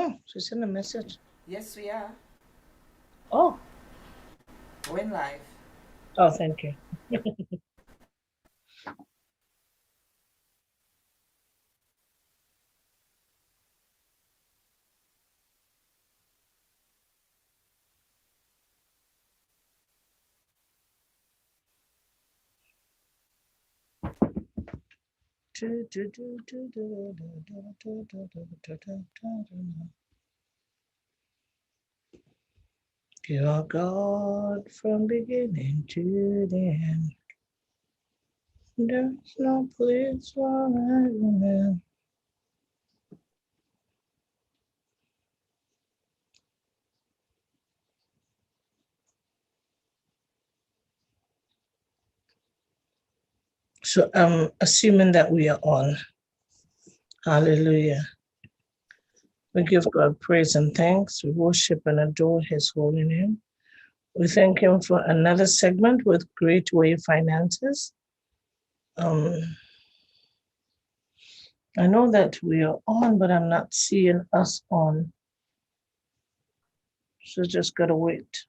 Oh, she sent a message. Yes, we are. Oh. We're live. Oh, thank you. You are God from beginning to the end. There's no place for argument. So I'm assuming that we are on. Hallelujah. We give God praise and thanks. We worship and adore his holy name. We thank him for another segment with Great Way Finances. I know that we are on, but I'm not seeing us on. So just gotta wait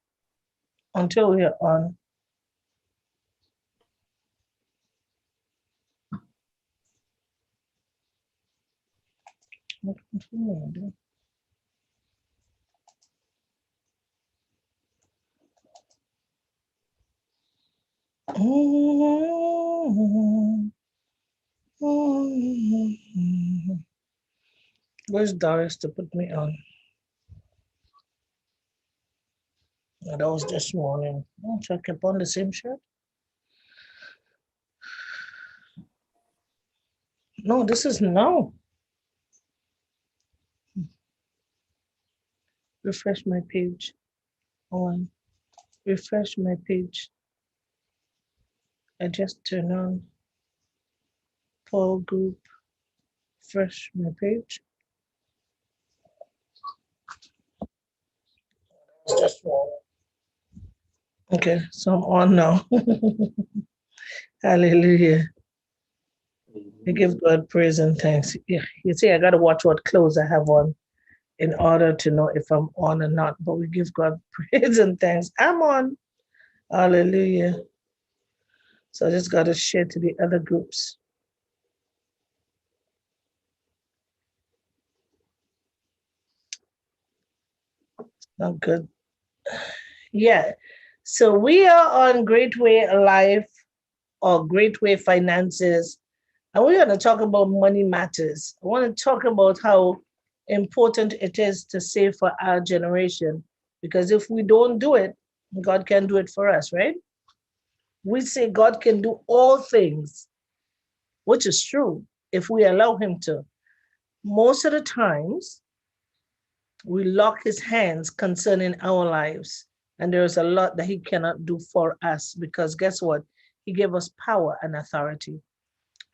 until we are on. Where's Doris to put me on? Oh, that was this morning. Oh, so I kept on the same shirt? No, this is now. Refresh my page. On. Refresh my page. I just turn on Paul group. Refresh my page. It's just morning. Okay, so I'm on now. Hallelujah. We give God praise and thanks. Yeah, you see, I got to watch what clothes I have on in order to know if I'm on or not. But we give God praise and thanks. I'm on. Hallelujah. So I just got to share to the other groups. Not good. Yeah. So we are on Great Way Life or Great Way Finances. And we're going to talk about money matters. I want to talk about how important it is to save for our generation. Because if we don't do it, God can do it for us, right? We say God can do all things, which is true if we allow Him to. Most of the times, we lock His hands concerning our lives. And there's a lot that He cannot do for us because guess what? He gave us power and authority.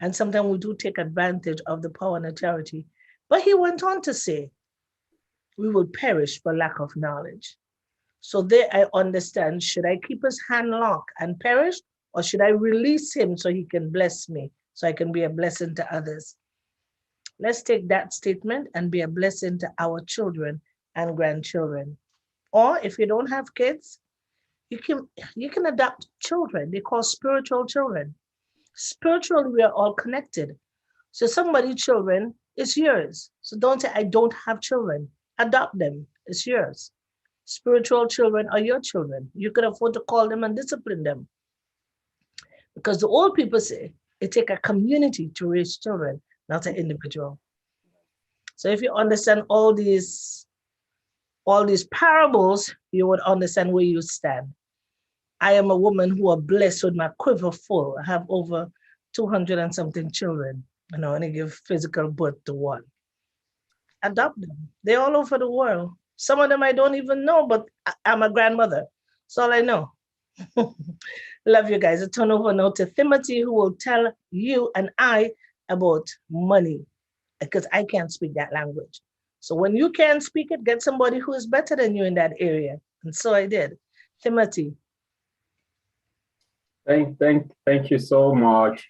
And sometimes we do take advantage of the power and authority. But He went on to say, we will perish for lack of knowledge. So there I understand, should I keep his hand locked and perish, or should I release him so he can bless me, so I can be a blessing to others? Let's take that statement and be a blessing to our children and grandchildren. Or if you don't have kids, you can adopt children. They call spiritual children. Spiritually, we are all connected. So somebody's children is yours. So don't say, I don't have children. Adopt them. It's yours. Spiritual children are your children. You can afford to call them and discipline them. Because the old people say it takes a community to raise children, not an individual. So if you understand all these parables, you would understand where you stand. I am a woman who are blessed with my quiver full. I have over 200 and something children, and I only give physical birth to one. Adopt them. They're all over the world. Some of them I don't even know, but I'm a grandmother. That's all I know. Love you guys. I turn over now to Timothy, who will tell you and I about money because I can't speak that language. So when you can't speak it, get somebody who is better than you in that area. And so I did. Timothy. Thank you so much.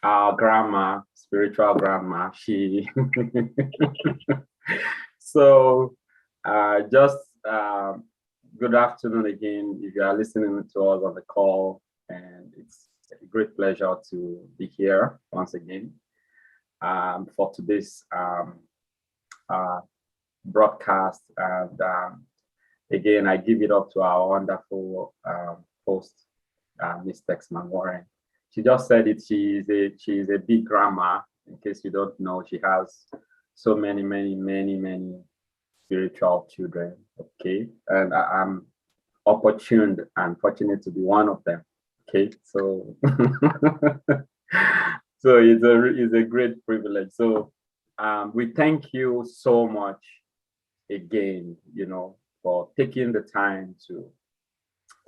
Our grandma, spiritual grandma, she So, just good afternoon again. If you are listening to us on the call, and it's a great pleasure to be here once again for today's uh, broadcast. And again, I give it up to our wonderful host, Miss Texman Warren. She just said it. She is a big grandma. In case you don't know, she has so many spiritual children. Okay, and I'm opportuned and fortunate to be one of them. Okay, so so it's a great privilege. So we thank you so much again, for taking the time to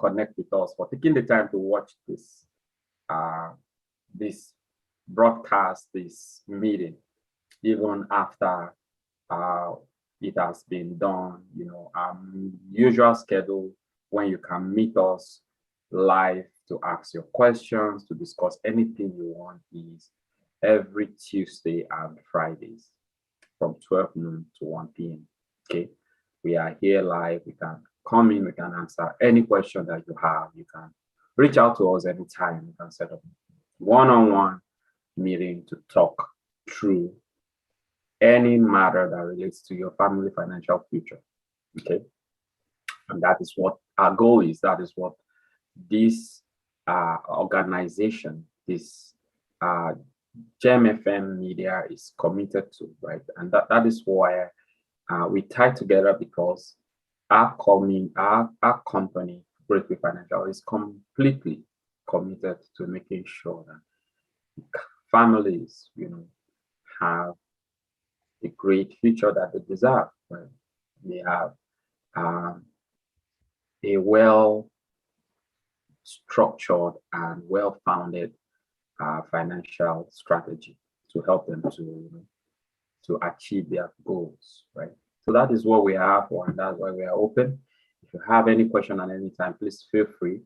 connect with us, for taking the time to watch uh, this broadcast, this meeting, even after uh, it has been done. Usual schedule when you can meet us live to ask your questions, to discuss anything you want is every Tuesday and Fridays from 12 noon to 1 p.m. Okay, we are here live. We can come in, we can answer any question that you have. You can reach out to us anytime. We can set up one-on-one meeting to talk through any matter that relates to your family financial future. Okay, and that is what our goal is. That is what this organization, this Gemfm media is committed to, right? And that is why we tie together, because our company, Breakthrough Financial, is completely committed to making sure that families, have a great future that they deserve. Right? They have a well structured and well founded financial strategy to help them to achieve their goals, right? So that is what we are for, and that's why we are open. If you have any question at any time, please feel free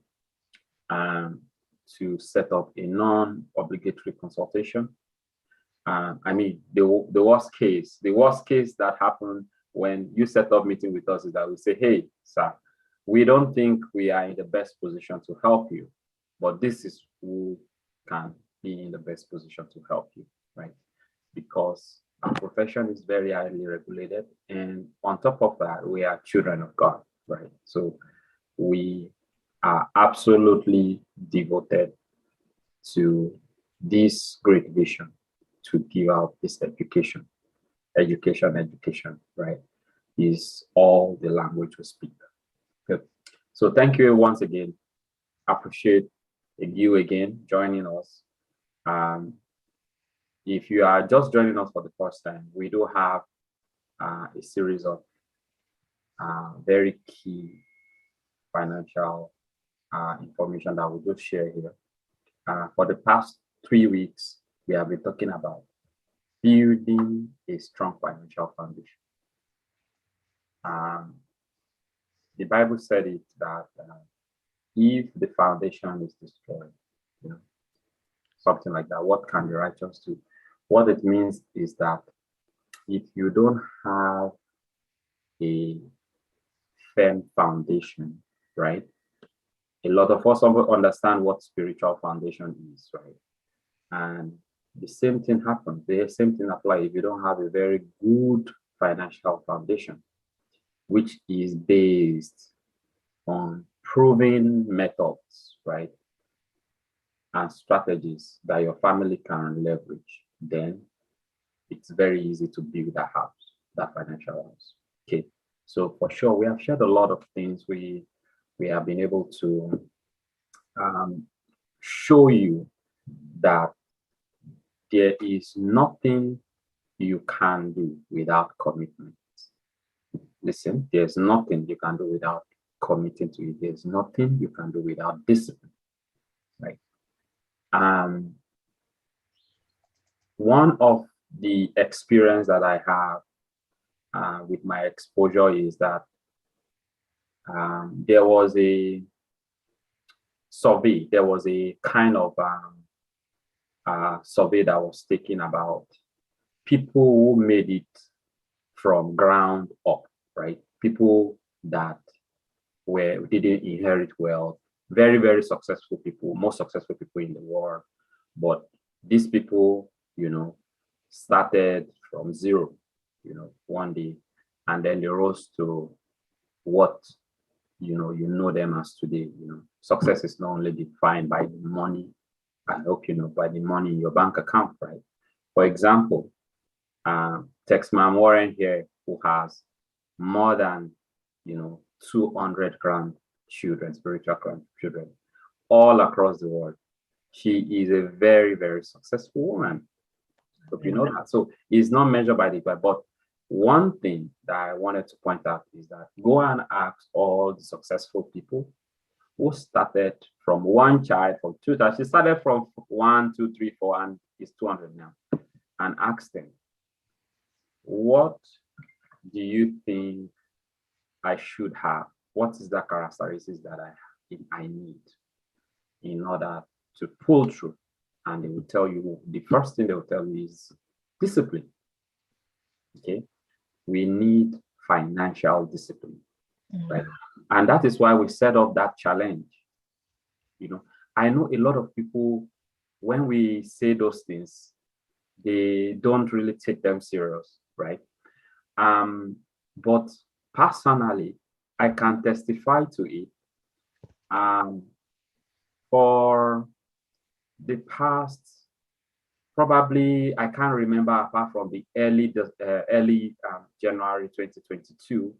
to set up a non-obligatory consultation. I mean, the worst case that happened when you set up meeting with us is that we say, hey, sir, we don't think we are in the best position to help you, but this is who can be in the best position to help you, right? Because our profession is very highly regulated. And on top of that, we are children of God, right? So we are absolutely devoted to this great vision to give out this education, right? Is all the language we speak. Good. So thank you once again. Appreciate you again joining us. If you are just joining us for the first time, we do have a series of very key financial information that we will share here. For the past 3 weeks, we have been talking about building a strong financial foundation. The Bible said it that if the foundation is destroyed, something like that, what can the righteous do? What it means is that if you don't have a firm foundation, right? A lot of us understand what spiritual foundation is, right? And the same thing happens. The same thing applies if you don't have a very good financial foundation, which is based on proven methods, right? And strategies that your family can leverage. Then it's very easy to build that house, that financial house. Okay. So for sure, we have shared a lot of things. We have been able to show you that there is nothing you can do without commitment. Listen, there's nothing you can do without committing to it. There's nothing you can do without discipline, right? One of the experience that I have with my exposure is that there was a survey, there was a kind of survey that was taken about people who made it from ground up, right? People that didn't inherit wealth, very, very successful people, most successful people in the world. But these people, started from zero, one day, and then they rose to what you know them as today. Success is not only defined by the money, I hope by the money in your bank account, right? For example, Texman Warren here, who has more than 200 grandchildren, spiritual grandchildren, all across the world. She is a very, very successful woman. Hope you know that. So it's not measured by the but one thing that I wanted to point out is that go and ask all the successful people who started from one child, from two child. She started from 1, 2, 3, 4, and it's 200 now. And ask them, what do you think I should have? What is the characteristics that I need in order to pull through? And they will tell you, the first thing they will tell you is discipline. Okay, we need financial discipline, right? And that is why we set up that challenge. I know a lot of people, when we say those things, they don't really take them serious, right? But personally, I can testify to it. For the past, probably I can't remember apart from the early January 2022,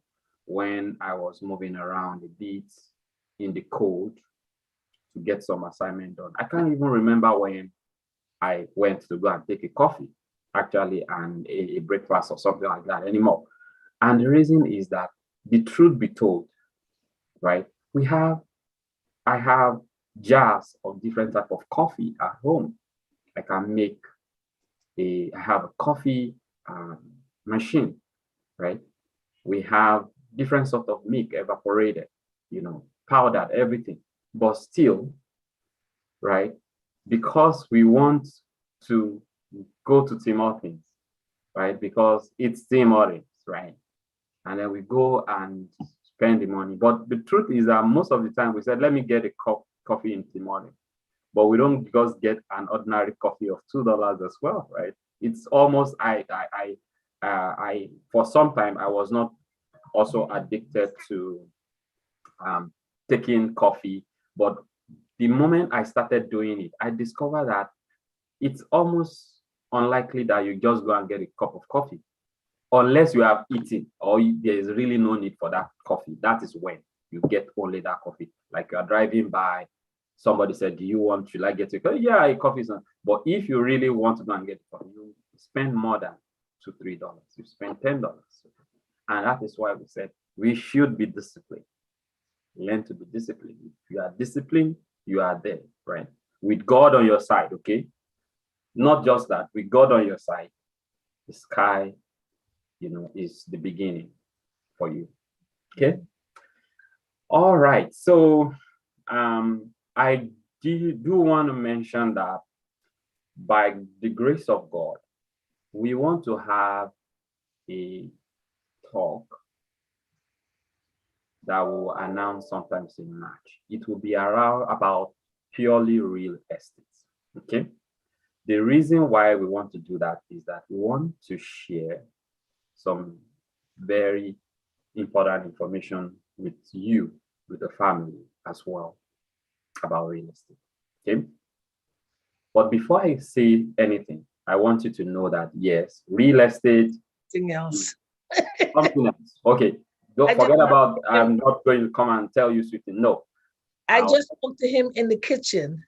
when I was moving around a bit in the cold to get some assignment done. I can't even remember when I went to go and take a coffee, actually, and a breakfast or something like that anymore. And the reason is that, the truth be told, right? I have jars of different type of coffee at home. I have a coffee machine, right? We have different sort of milk, evaporated, powdered, everything. But still, right? Because we want to go to Tim Hortons, right? Because it's Tim Hortons, right? And then we go and spend the money. But the truth is that most of the time we said, let me get a coffee in Tim Hortons. But we don't just get an ordinary coffee of $2 as well, right? It's almost for some time I was not also addicted to taking coffee, but the moment I started doing it, I discovered that it's almost unlikely that you just go and get a cup of coffee unless you have eaten or there is really no need for that coffee. That is when you get only that coffee. Like you are driving by, somebody said, should I get a coffee? Yeah, a coffee is not. But if you really want to go and get a coffee, you spend more than $2, $3. You spend $10. And that is why we said we should be disciplined. Learn to be disciplined. If you are disciplined, you are there, right? With God on your side, okay? Not just that, with God on your side, the sky, is the beginning for you. Okay? All right. So I do want to mention that by the grace of God, we want to have a talk that will announce sometimes in March. It will be around about purely real estate. Okay. The reason why we want to do that is that we want to share some very important information with you, with the family as well, about real estate. Okay. But before I say anything, I want you to know that yes, real estate. Something else. Something else. Okay. Don't forget about, I'm not going to come and tell you sweetie. No. I just spoke to him in the kitchen,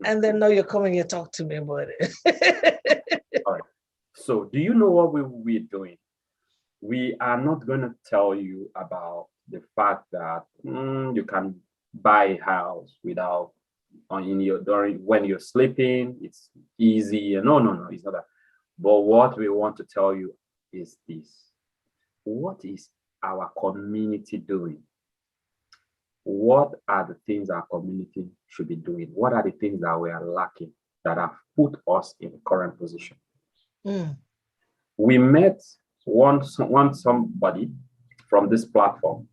and then now you're coming and talk to me about it. All right. So do you know what we're doing? We are not going to tell you about the fact that you can buy a house without when you're sleeping. It's easy. No, it's not that. But what we want to tell you is this: what is our community doing? What are the things our community should be doing? What are the things that we are lacking that have put us in the current position? We met want somebody from this platform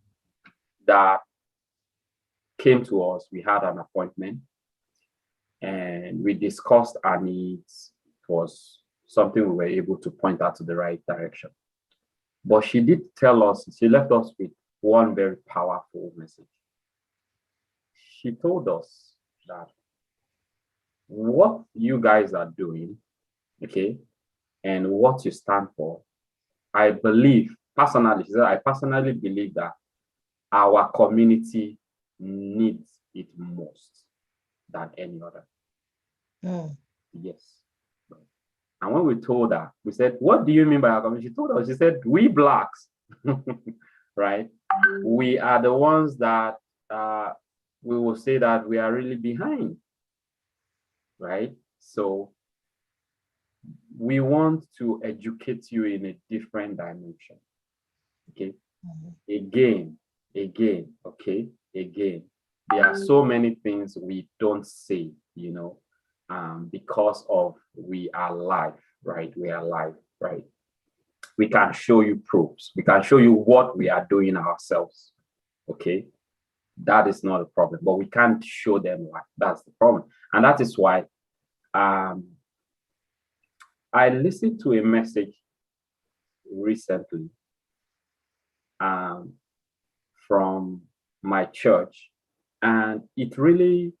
that came to us. We had an appointment and we discussed our needs. It was something we were able to point out to the right direction. But she did tell us, she left us with one very powerful message. She told us that what you guys are doing, okay, and what you stand for, I believe, personally, she said, I personally believe that our community needs it most than any other. Yes. And when we told her, we said, what do you mean by our community? She told us, she said, we Blacks, right? We are the ones that we will say that we are really behind, right? So we want to educate you in a different dimension, okay? Again, okay? Again, there are so many things we don't say, you know, because of we are live, right? We are live, right? We can show you proofs. We can show you what we are doing ourselves, okay? That is not a problem, but we can't show them why. That's the problem. And that is why I listened to a message recently from my church, and it really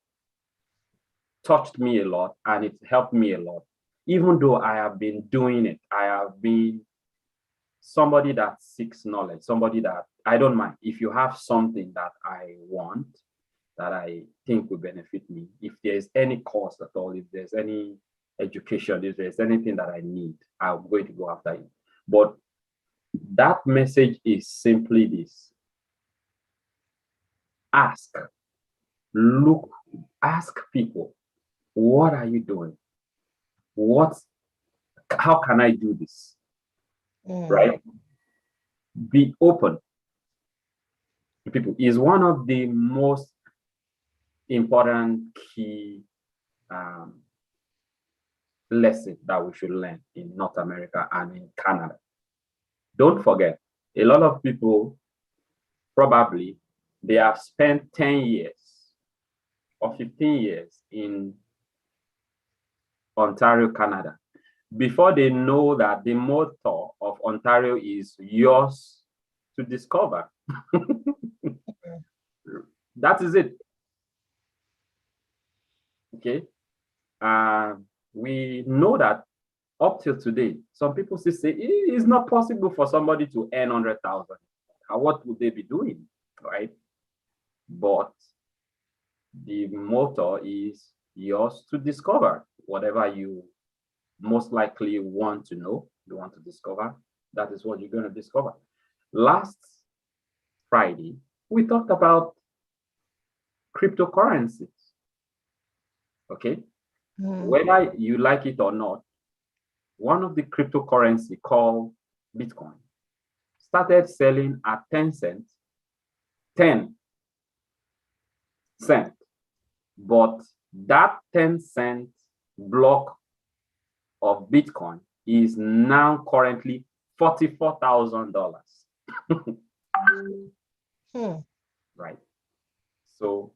touched me a lot and it helped me a lot. Even though I have been doing it, I have been somebody that seeks knowledge, somebody that I don't mind. If you have something that I want, that I think will benefit me, if there's any course at all, if there's any education, if there's anything that I need, I'm going to go after it. But that message is simply this: ask, look, ask people, what are you doing? How can I do this? Right? Be open to people is one of the most important key lessons that we should learn in North America and in Canada. Don't forget, a lot of people probably they have spent 10 years or 15 years in Ontario, Canada, before they know that the motto of Ontario is yours to discover. That is it. Okay. We know that up till today, some people still say it is not possible for somebody to earn 100,000. What would they be doing, right? But the motto is yours to discover. Whatever you most likely want to know, you want to discover, that is what you're going to discover. Last Friday, we talked about cryptocurrencies. Okay. Whether you like it or not, one of the cryptocurrency called Bitcoin started selling at 10 cents, 10 cents. But that 10-cent block of Bitcoin is now currently $44,000. Right. So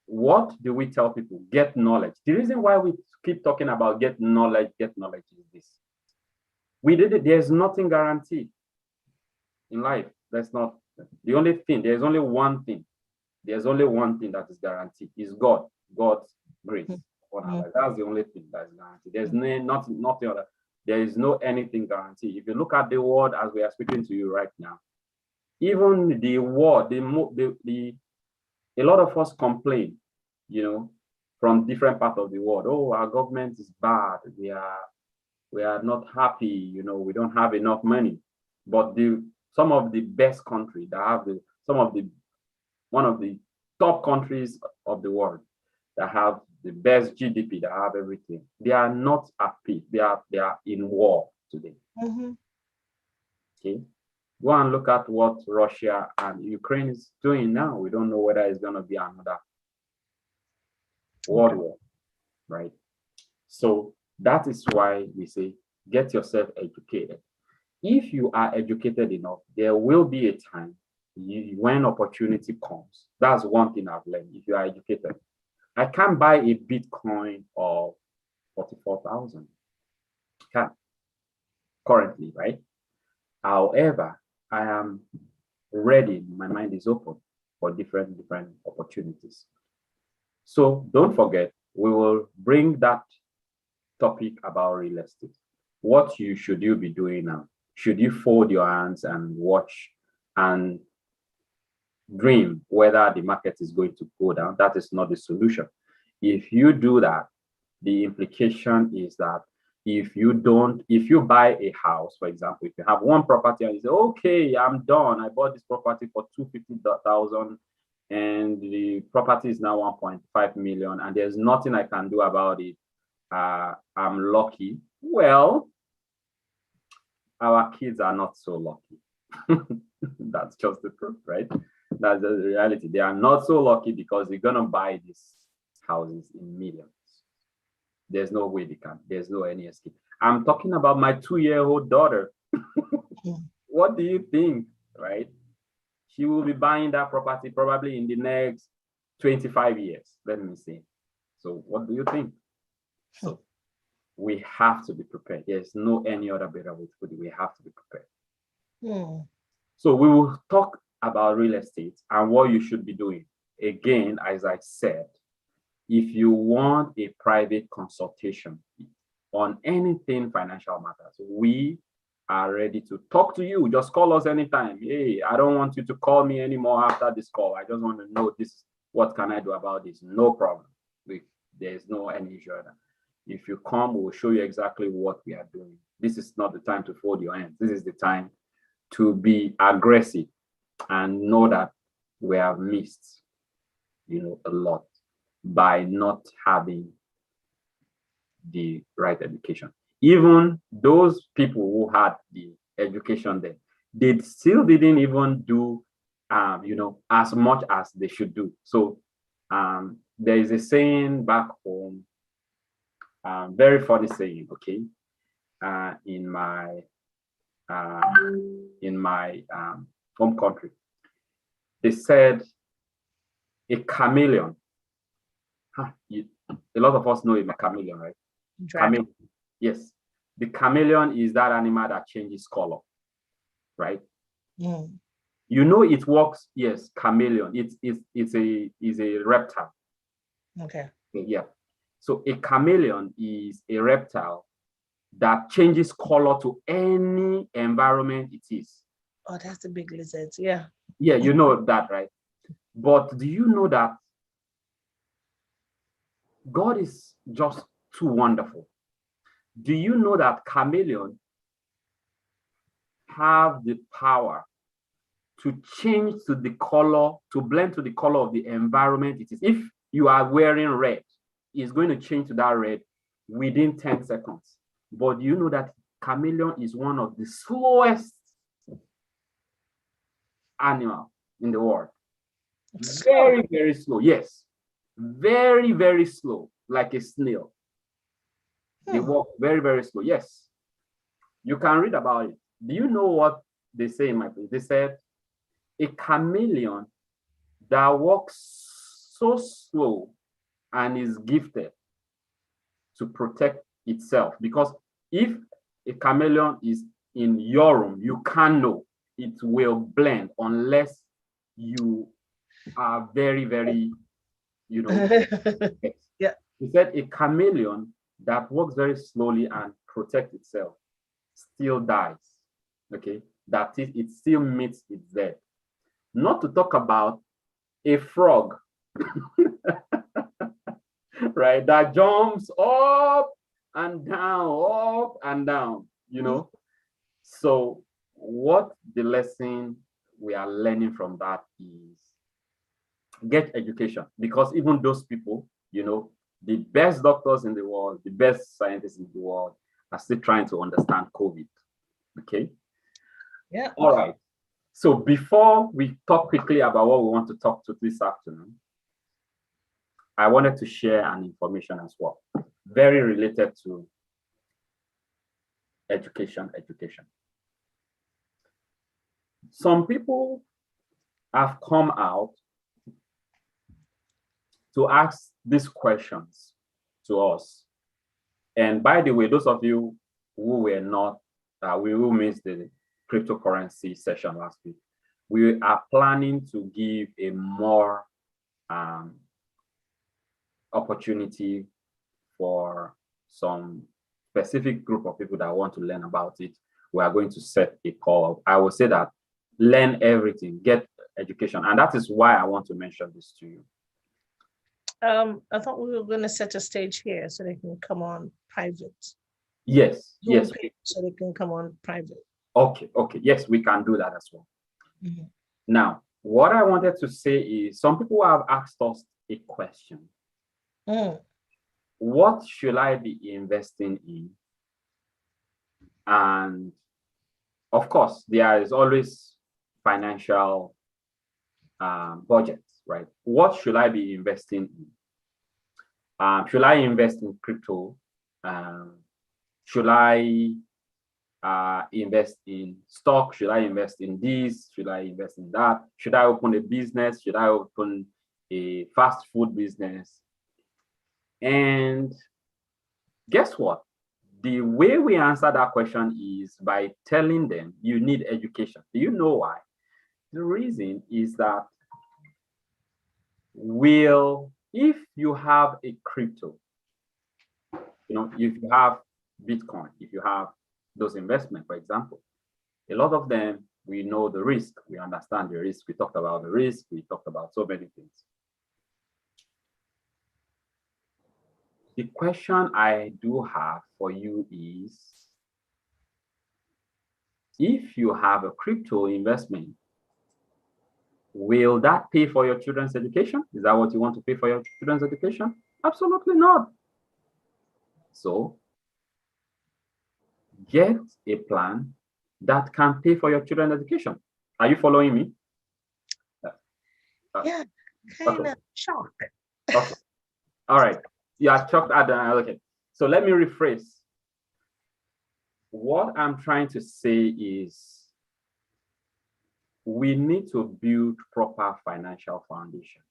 what do we tell people? Get knowledge. The reason why we keep talking about get knowledge is this. We did it. There's nothing guaranteed in life. That's not the only thing. There's only one thing. There's only one thing that is guaranteed. Is God. God's grace. That's the only thing that is guaranteed. There's nothing other. There is no anything guaranteed. If you look at the world as we are speaking to you right now, even the world, a lot of us complain, you know, from different parts of the world. Oh, our government is bad. We are not happy. You know, we don't have enough money. But some of the best countries that have one of the top countries of the world that have the best GDP, that have everything, they are not at peace. They are in war today. Okay. Go and look at what Russia and Ukraine is doing now. We don't know whether it's going to be another world war, right? So that is why we say, get yourself educated. if you are educated enough, there will be a time when opportunity comes. That's one thing I've learned. If you are educated, I can't buy a Bitcoin of 44,000. Can't currently, right? However, I am ready. My mind is open for different opportunities. So don't forget, we will bring that topic about real estate. What should you be doing now? Should you fold your hands and watch and dream whether the market is going to go down? That is not the solution. If you do that, the implication is that if you buy a house, for example, if you have one property and you say, okay, I'm done, I bought this property for 250,000 and the property is now 1.5 million and there's nothing I can do about it, I'm lucky. Well, our kids are not so lucky. That's just the truth, right? That's the reality. They are not so lucky because they're gonna buy these houses in millions. There's no way they can. There's no any escape. I'm talking about my 2-year-old daughter. What do you think, right? She will be buying that property probably in the next 25 years, let me say. So what do you think? So we have to be prepared. There's no any other better way to put it. We have to be prepared. So we will talk about real estate and what you should be doing. Again, as I said, if you want a private consultation on anything financial matters, we are ready to talk to you. Just call us anytime. Hey, I don't want you to call me anymore after this call. I just want to know this. What can I do about this? No problem. There's no any issue. If you come, we'll show you exactly what we are doing. This is not the time to fold your hands. This is the time to be aggressive and know that we have missed, a lot by not having the right education. Even those people who had the education then, they still didn't even do, as much as they should do. So there is a saying back home, very funny saying, okay, in my home country. They said a chameleon. A lot of us know a chameleon, right? Chameleon. Yes. The chameleon is that animal that changes color, right? It works. Yes, chameleon. It's a reptile. Okay. Yeah. So a chameleon is a reptile that changes color to any environment it is. Oh, that's the big lizards. Yeah. Yeah, you know that, right? But do you know that God is just too wonderful? Do you know that chameleons have the power to change to the color, to blend to the color of the environment it is? If you are wearing red, it's going to change to that red within 10 seconds. But do you know that chameleon is one of the slowest animal in the world? Very, very slow. Yes. Very, very slow, like a snail. They walk very, very slow. Yes. You can read about it. Do you know what they say in my place? They said a chameleon that walks so slow and is gifted to protect itself. Because if a chameleon is in your room, you can't know. It will blend unless you are very, very, Yeah. He said a chameleon that walks very slowly and protects itself still dies. Okay, that is, it still meets its death. Not to talk about a frog, right? That jumps up and down, So what the lesson we are learning from that is get education, because even those people, the best doctors in the world, the best scientists in the world are still trying to understand COVID. Okay. Yeah. All right. So before we talk quickly about what we want to talk to this afternoon, I wanted to share an information as well, very related to education. Some people have come out to ask these questions to us. And by the way, those of you who were not, we will miss the cryptocurrency session last week. We are planning to give a more opportunity for some specific group of people that want to learn about it. We are going to set a call. I will say that learn everything, get education. And that is why I want to mention this to you. I thought we were going to set a stage here so they can come on private. Yes, yes. So they can come on private. Okay. Yes, we can do that as well. Mm-hmm. Now, what I wanted to say is some people have asked us a question. What should I be investing in? And of course, there is always financial budgets, right? What should I be investing in? Should I invest in crypto? Should I invest in stock? Should I invest in this? Should I invest in that? Should I open a business? Should I open a fast food business? And guess what? The way we answer that question is by telling them you need education. Do you know why? The reason is that if you have a crypto, if you have Bitcoin, if you have those investments, for example, a lot of them, we know the risk, we understand the risk, we talked about the risk, we talked about so many things. The question I do have for you is, if you have a crypto investment, will that pay for your children's education? Is that what you want to pay for your children's education? Absolutely not. So get a plan that can pay for your children's education. Are you following me? Yeah, kind of shocked. Okay. All right. You are shocked at the okay. So let me rephrase. What I'm trying to say is we need to build proper financial foundation.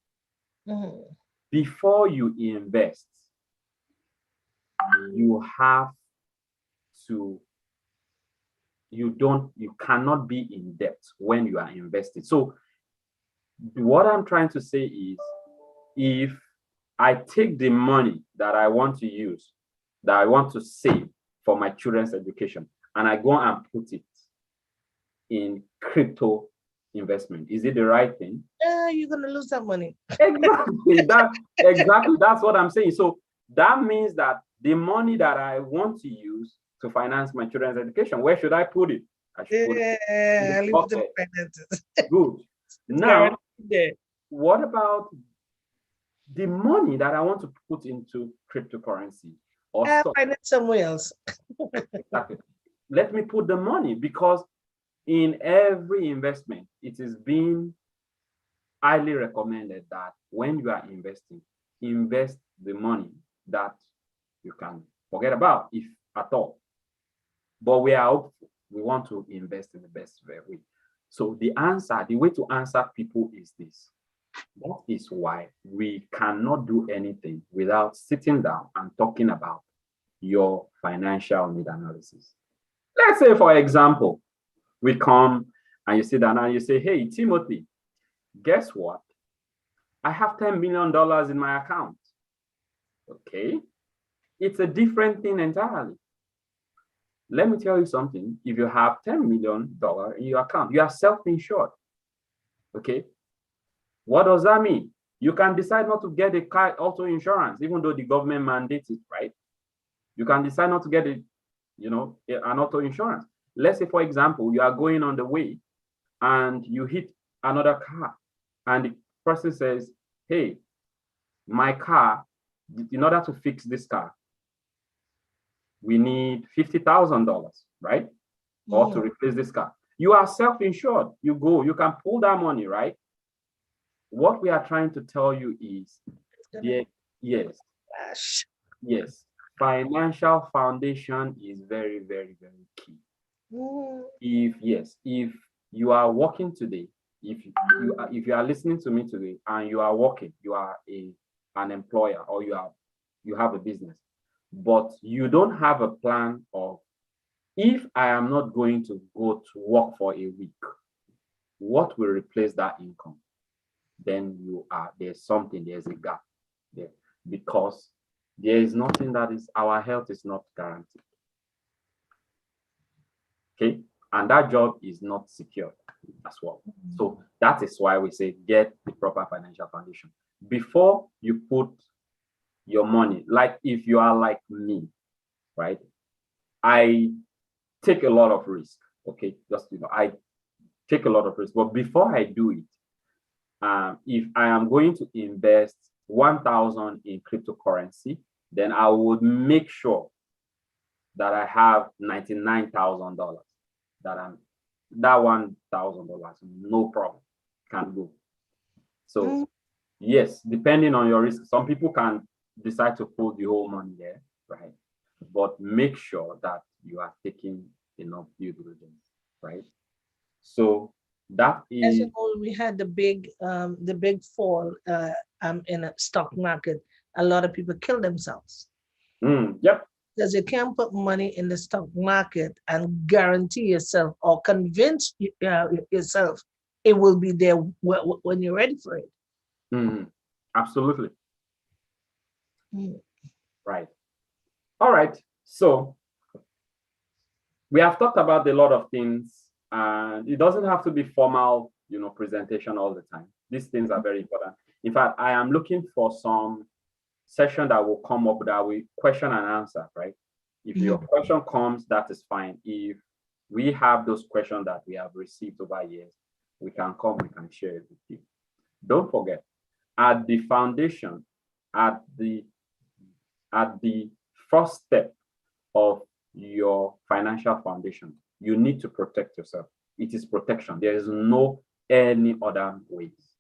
Before you invest, you cannot be in debt when you are investing. So what I'm trying to say is, if I take the money that I want to use, that I want to save for my children's education, and I go and put it in crypto investment, is it the right thing? Yeah, you're going to lose that money. Exactly. That's what I'm saying. So that means that the money that I want to use to finance my children's education, where should I put it? I should put it in the finances. Good. Now, what about the money that I want to put into cryptocurrency or stock? Find it somewhere else. Exactly. Let me put the money, because in every investment, it is being highly recommended that when you are investing, invest the money that you can forget about, if at all. But we are hopeful. We want to invest in the best way. So the way to answer people is this. That is why we cannot do anything without sitting down and talking about your financial need analysis. Let's say, for example, we come and you sit down and you say, hey, Timothy, guess what? I have $10 million in my account. Okay. It's a different thing entirely. Let me tell you something. If you have $10 million in your account, you are self-insured. Okay. What does that mean? You can decide not to get a car auto insurance, even though the government mandates it, right? You can decide not to get an auto insurance. Let's say, for example, you are going on the way and you hit another car, and the person says, hey, my car, in order to fix this car, we need $50,000, right? Or to replace this car. You are self-insured. You can pull that money, right? What we are trying to tell you is, yes, financial foundation is very, very, very key. If you are working today, if you are listening to me today and you are working, you are an employer, or you have a business, but you don't have a plan of, if I am not going to go to work for a week, what will replace that income? Then there's a gap there, because there is nothing that is, our health is not guaranteed. Okay, and that job is not secure as well. So that is why we say get the proper financial foundation before you put your money. Like if you are like me, right? I take a lot of risk. Okay, just I take a lot of risk, but before I do it, if I am going to invest 1,000 in cryptocurrency, then I would make sure that I have $99,000. That $1,000, no problem, can go. So yes, depending on your risk, some people can decide to put the whole money there, right? But make sure that you are taking enough due diligence, right? So that As is you know, we had the big fall in a stock market. A lot of people kill themselves yep. because you can't put money in the stock market and guarantee yourself or convince yourself it will be there when you're ready for it. Absolutely. Mm. Right. All right. So we have talked about a lot of things, and it doesn't have to be formal, presentation all the time. These things are very important. In fact, I am looking for some session that will come up that we question and answer, right? If your question comes, that is fine. If we have those questions that we have received over years, we can share it with you. Don't forget, at the foundation, at the first step of your financial foundation, you need to protect yourself. It is protection. There is no any other ways.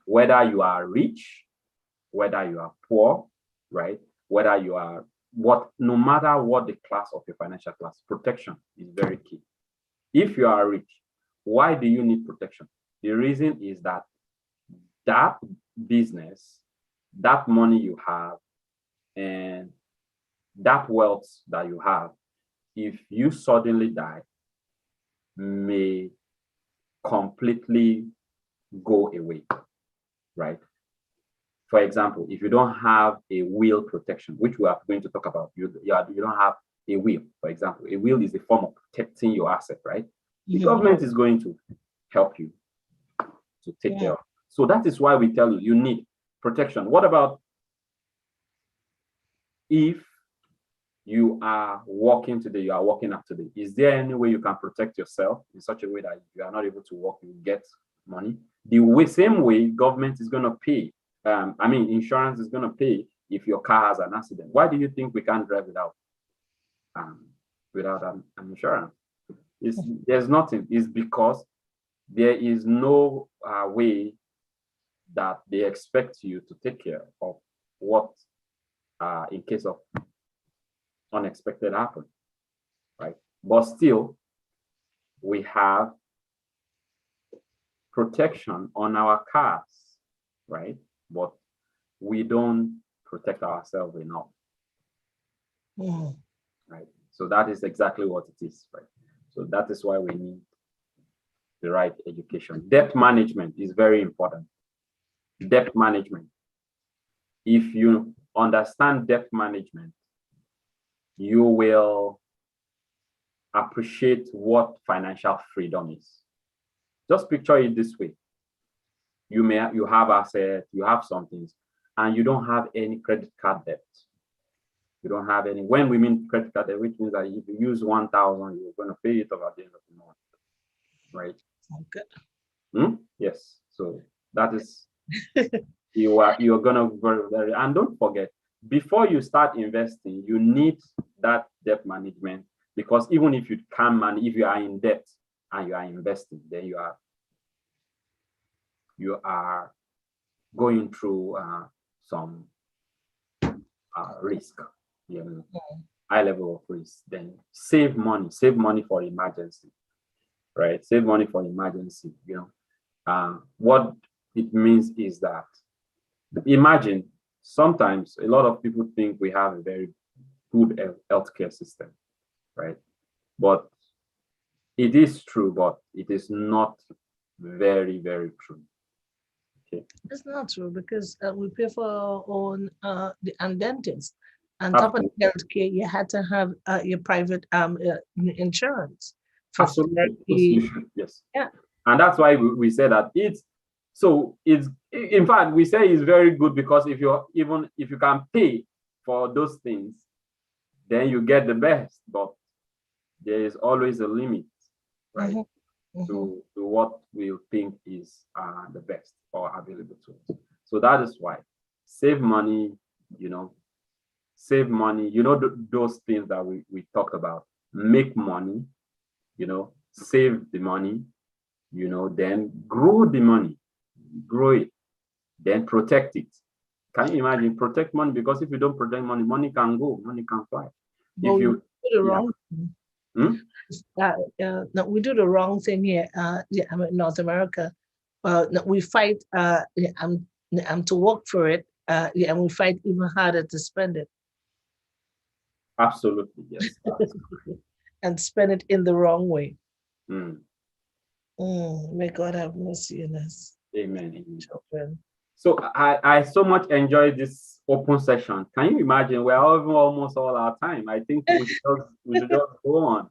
Whether you are rich, whether you are poor, right? Whether you are no matter what the class of your financial class, protection is very key. If you are rich, why do you need protection? The reason is that business, that money you have, and that wealth that you have, if you suddenly die, may completely go away, right? For example, if you don't have a will protection, which we are going to talk about, you don't have a will, for example. A will is a form of protecting your asset, right? The government is going to help you to take care of. So that is why we tell you, you need protection. What about if you are working today, you are working up today? Is there any way you can protect yourself in such a way that you are not able to work, you get money? Same way government is going to pay. Insurance is going to pay if your car has an accident. Why do you think we can't drive without an insurance? There's nothing. It's because there is no way that they expect you to take care of what in case of unexpected happen, right? But still, we have protection on our cars, right? But we don't protect ourselves enough, right? So that is exactly what it is, right? So that is why we need the right education. Debt management is very important. Debt management. If you understand debt management, you will appreciate what financial freedom is. Just picture it this way. You have assets, you have some things, and you don't have any credit card debt. You don't have any. When we mean credit card debt, which means that if you use 1,000, you're going to pay it over the end of the month, right? Okay. Yes. So that is you're gonna very, and don't forget, before you start investing, you need that debt management, because even if you can manage, if you are in debt and you are investing, then you are going through some risk, high level of risk. Then save money for emergency. right? Save money for emergency. What it means is that, imagine, sometimes a lot of people think we have a very good healthcare system, right? But it is true, but it is not very, very true. Okay. It's not true because we pay for our own and dentists. On top of Absolutely. the healthcare, you had to have your private insurance for Absolutely. Yes, you therapy. should. Yes. Yeah. And that's why we say that it's in fact, we say it's very good because even if you can pay for those things, then you get the best. But there is always a limit, right? Mhm, mhm. To what we think is the best or available to us. So that is why save money, you know, save money, those things that we talk about, make money, save the money, then grow the money, grow it, then protect it. Can you imagine protect money? Because if you don't protect money, money can go, money can fly. But If we you, do the yeah. wrong thing. Hmm? No, we do the wrong thing here. Yeah, I'm in North America. No, we fight. Yeah, I'm to work for it. Yeah, and we fight even harder to spend it Absolutely, yes. and spend it in the wrong way. Mm. May God have mercy on us, Amen. Amen. children. So I so much enjoyed this open session. Can you imagine? We're over almost all our time. I think we should just go on,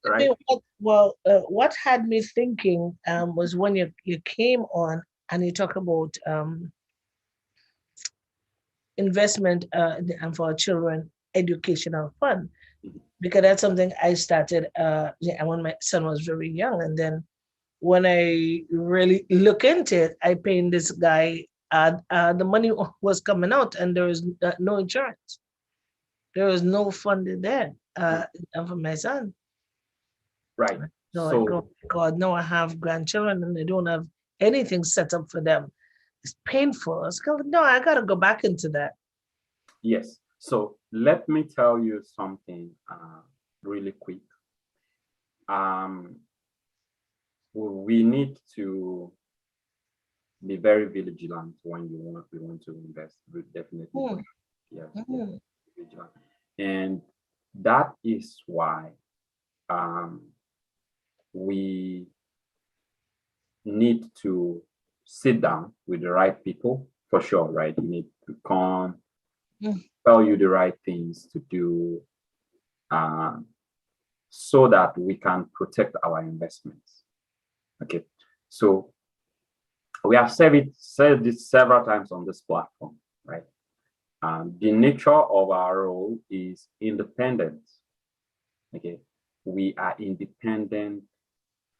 right? What had me thinking was when you came on and you talk about investment and for our children educational fund, because that's something I started yeah, when my son was very young, and then when I really look into it, I paying this guy. The money was coming out, and there was no insurance. There was no funding there and for my son. Right. So I So go, God, no, I have grandchildren and they don't have anything set up for them. It's painful. I was going, no, I got to go back into that. yes. So let me tell you something really quick. Um, we need to be very vigilant when we want to invest. We definitely, Hmm. yes, yes, Mhm. vigilant, and that is why um, we need to sit down with the right people for sure, right? You need to come, Mm. tell you the right things to do, um, so that we can protect our investments. Okay, so we have said this several times on this platform, right? The nature of our role is independence. Okay, we are independent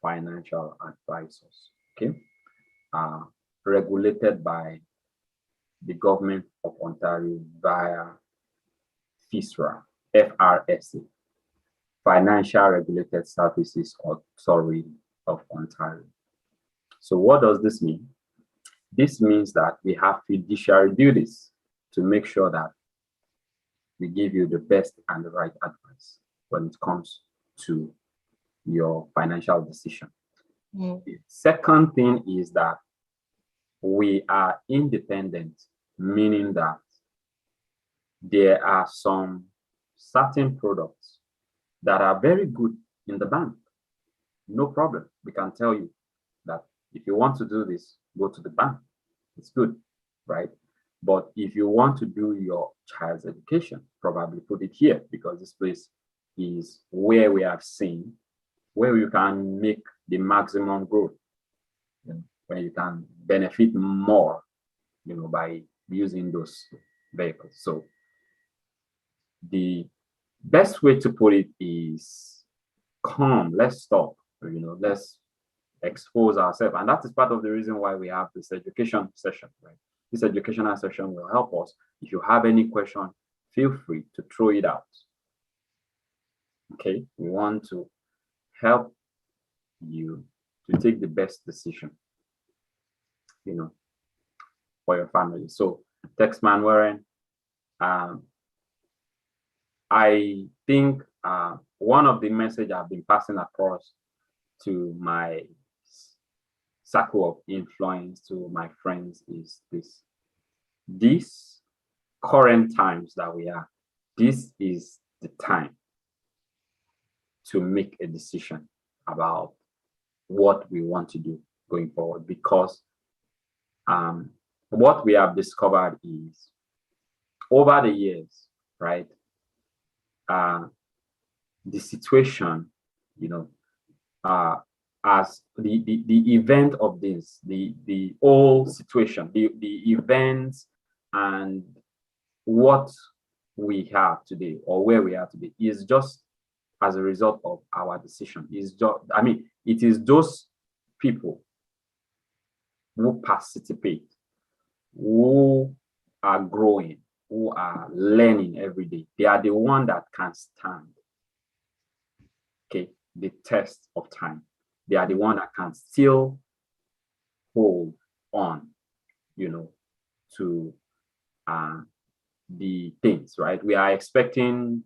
financial advisors. Okay, uh, regulated by the government of Ontario via FISRA, FRSA, Financial Regulated Services Authority of Ontario. So what does this mean? This means that we have fiduciary duties to make sure that we give you the best and the right advice when it comes to your financial decision. Mm. The second thing is that we are independent, meaning that there are some certain products that are very good in the bank. No problem. We can tell you that if you want to do this, go to the bank. It's good, right? But if you want to do your child's education, probably put it here because this place is where we have seen where you can make the maximum growth, where you can benefit more, by using those vehicles. So the best way to put it is come, let's stop, let's expose ourselves. And that is part of the reason why we have this education session, right? This educational session will help us. If you have any question, feel free to throw it out. Okay, we want to help you to take the best decision, you know, for your family. So, Texman Warren, um, I think one of the message I've been passing across to my circle of influence, to my friends, is this: these current times that we are, this is the time to make a decision about what we want to do going forward, because what we have discovered is over the years, right? The situation, as the event of this, the whole situation, the events and what we have today, or where we are today, is just as a result of our decision. Is just, it is those people who participate, who are growing, who are learning every day. They are the one that can stand, okay, the test of time. They are the one that can still hold on, to the things, right? We are expecting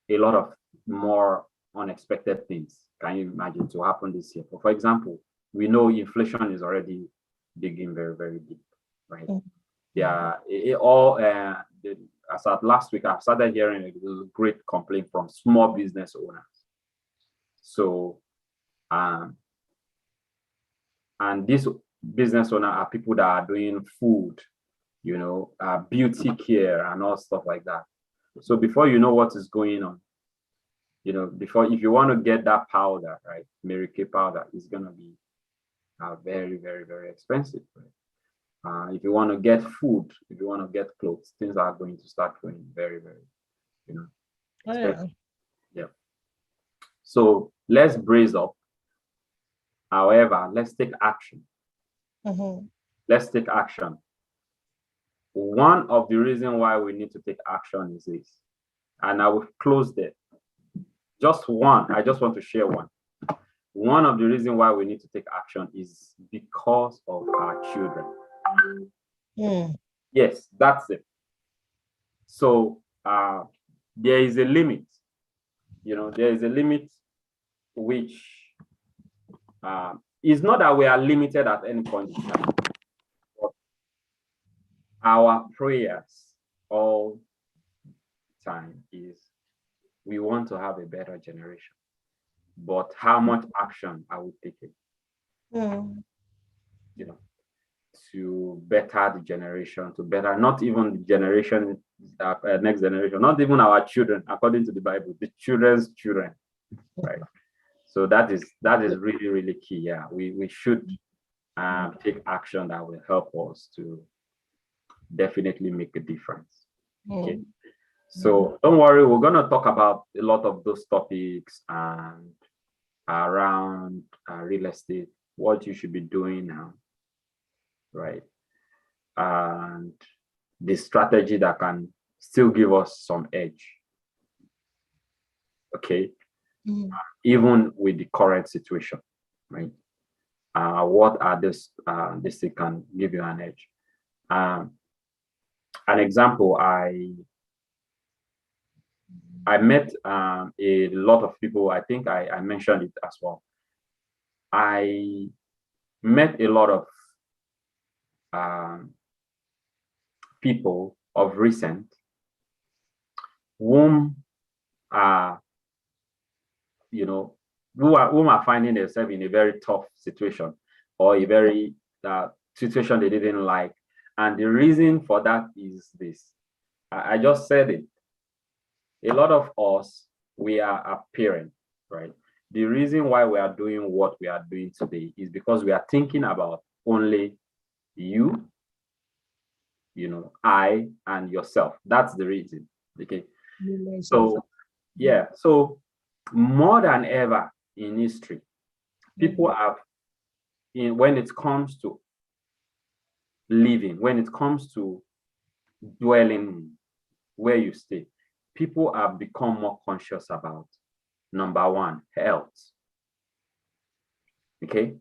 a lot of more unexpected things. Can you imagine to happen this year? For example, we know inflation is already digging very, very deep, right? As at last week, I've started hearing a great complaint from small business owners. So, and these business owners are people that are doing food, beauty care and all stuff like that. So before you know what is going on, if you want to get that powder, right, Mary Kay powder, is going to be very, very, very expensive, right? If you want to get food, if you want to get clothes, things are going to start going very, very, expensive. Yeah. So let's brace up. However, let's take action. Let's take action. One of the reasons why we need to take action is this, and I will close there. Just one. I just want to share one. One of the reasons why we need to take action is because of our children. Yes, that's it. So there is a limit. There is a limit which is not that we are limited at any point in time, but our prayers all the time is we want to have a better generation. But how much action are we taking? To better the generation, to better not even the generation, next generation, not even our children, according to the Bible, the children's children, right? So that is really, really key. Yeah, we should take action that will help us to definitely make a difference. Okay. So don't worry, we're going to talk about a lot of those topics and around real estate, what you should be doing now, right? And the strategy that can still give us some edge, okay? Even with the current situation, right? What are this that can give you an edge? An example, I met a lot of people. I think I mentioned it as well. I met a lot of people of recent whom are, whom are finding themselves in a very tough situation, or a very situation they didn't like. And the reason for that is this. I just said it. A lot of us, we are a parent, right? The reason why we are doing what we are doing today is because we are thinking about only you, I, and yourself. That's the reason. Okay. So, yeah. So more than ever in history, people have, when it comes to living, when it comes to dwelling where you stay, people have become more conscious about, number one, health. Okay.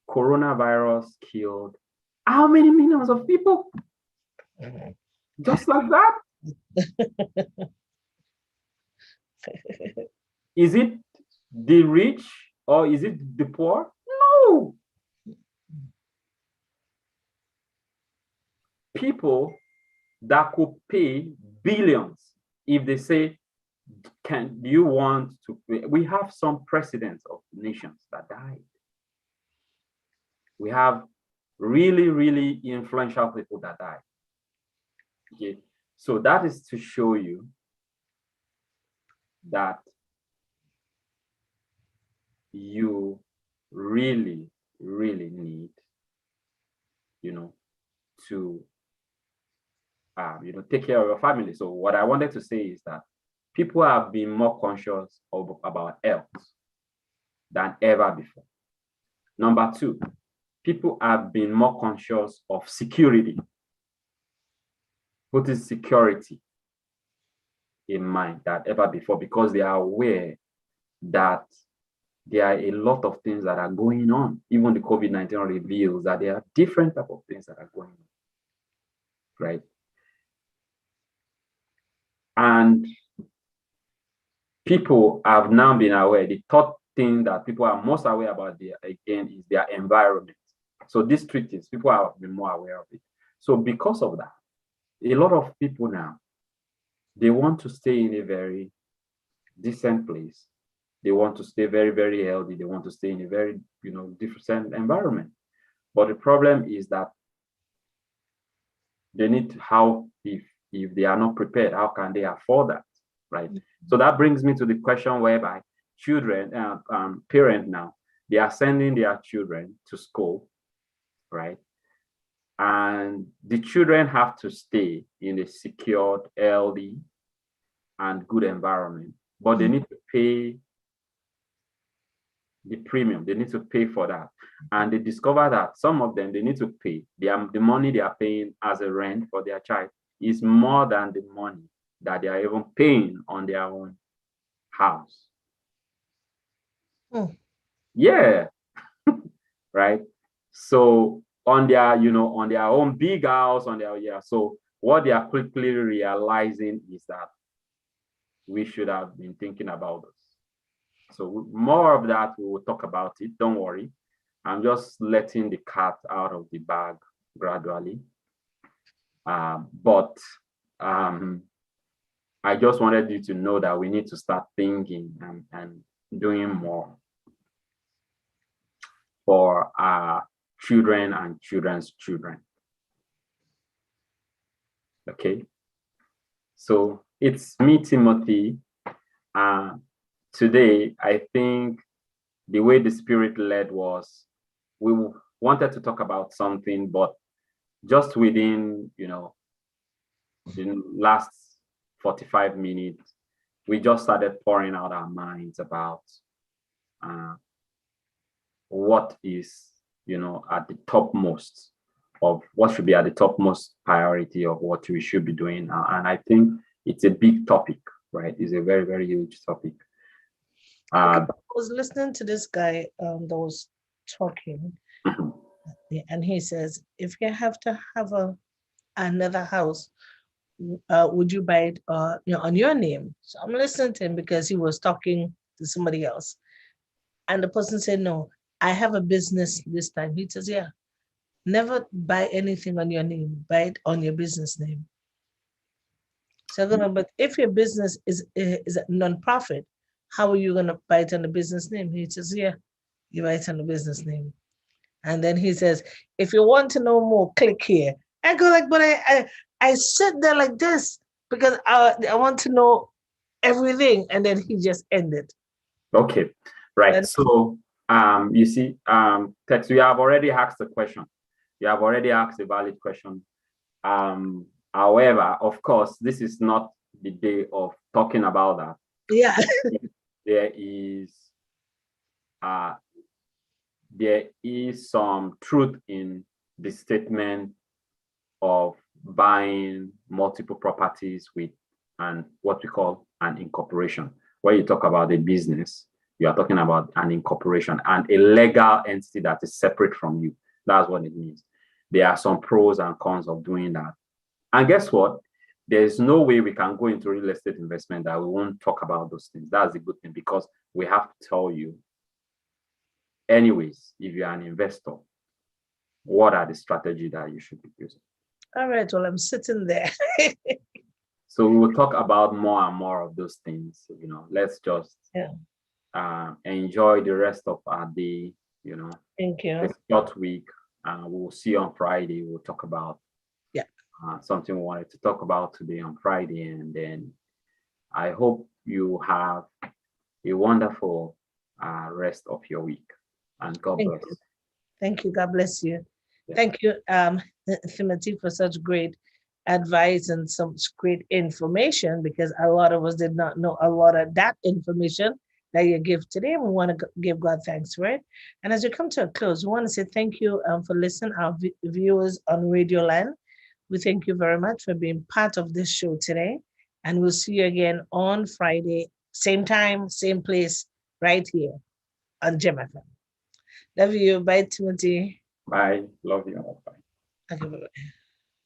Coronavirus killed how many millions of people? Just like that? Is it the rich Or is it the poor? No. People that could pay billions if they say, can you want to pay? We have some presidents of nations that died. We have really, really influential people that died. Okay. So that is to show you that you really, really need, to, take care of your family. So what I wanted to say is that people have been more conscious about health than ever before. Number two, people have been more conscious of security. Putting security in mind than ever before, because they are aware that there are a lot of things that are going on. Even the COVID-19 reveals that there are different type of things that are going on, right? And people have now been aware. The third thing that people are most aware about, again, is their environment. So these treaties, people have been more aware of it. So because of that, a lot of people now, they want to stay in a very decent place. They want to stay very, very healthy. They want to stay in a very, different environment. But the problem is that they need to, how, if they are not prepared, how can they afford that, right? Mm-hmm. So that brings me to the question whereby children, parents now, they are sending their children to school, right? And the children have to stay in a secured, healthy, and good environment, but they need to pay the premium. They need to pay for that. And they discover that some of them, they need to pay. The money they are paying as a rent for their child is more than the money that they are even paying on their own house. Yeah, right? So on their, on their own big house, so what they are quickly realizing is that we should have been thinking about this. So more of that, we will talk about it. Don't worry. I'm just letting the cat out of the bag gradually. But I just wanted you to know that we need to start thinking and doing more for our children and children's children. Okay. So it's me, Timothy. Today, I think the way the Spirit led was, we wanted to talk about something, but just within, the last 45 minutes, we just started pouring out our minds about what is, at the topmost of what should be at the topmost priority of what we should be doing. And I think it's a big topic, right? It's a very, very huge topic. I was listening to this guy that was talking, and he says, if you have to have another house, would you buy it on your name? So I'm listening to him because he was talking to somebody else. And the person said, no, I have a business this time. He says, yeah, never buy anything on your name, buy it on your business name. So, but if your business is a non-profit, how are you going to buy it on the business name? He says, yeah, you buy it on the business name. And then he says, if you want to know more, click here. I go like, but I sit there like this because I want to know everything. And then he just ended. Okay, right. So you see, Tex, you have already asked the question. You have already asked a valid question. However, of course, this is not the day of talking about that. Yeah. There is some truth in the statement of buying multiple properties with what we call an incorporation. When you talk about a business, you are talking about an incorporation and a legal entity that is separate from you. That's what it means. There are some pros and cons of doing that. And guess what? There's no way we can go into real estate investment that we won't talk about those things. That's a good thing, because we have to tell you anyways, if you're an investor, what are the strategy that you should be using? All right. Well, I'm sitting there. So we will talk about more and more of those things. Let's just enjoy the rest of our day. Thank you. This short week. We'll see you on Friday. We'll talk about something we wanted to talk about today on Friday, and then I hope you have a wonderful rest of your week, and God bless. Thank you. God bless you. Yeah. Thank you, Timothy, for such great advice and some great information, because a lot of us did not know a lot of that information that you give today. And we want to give God thanks for it. And as we come to a close, we want to say thank you for listening, our viewers on Radio Land. We thank you very much for being part of this show today. And we'll see you again on Friday, same time, same place, right here on Gemfm. Love you. Bye, Timothy. Bye. Love you all. Bye. Okay, bye-bye.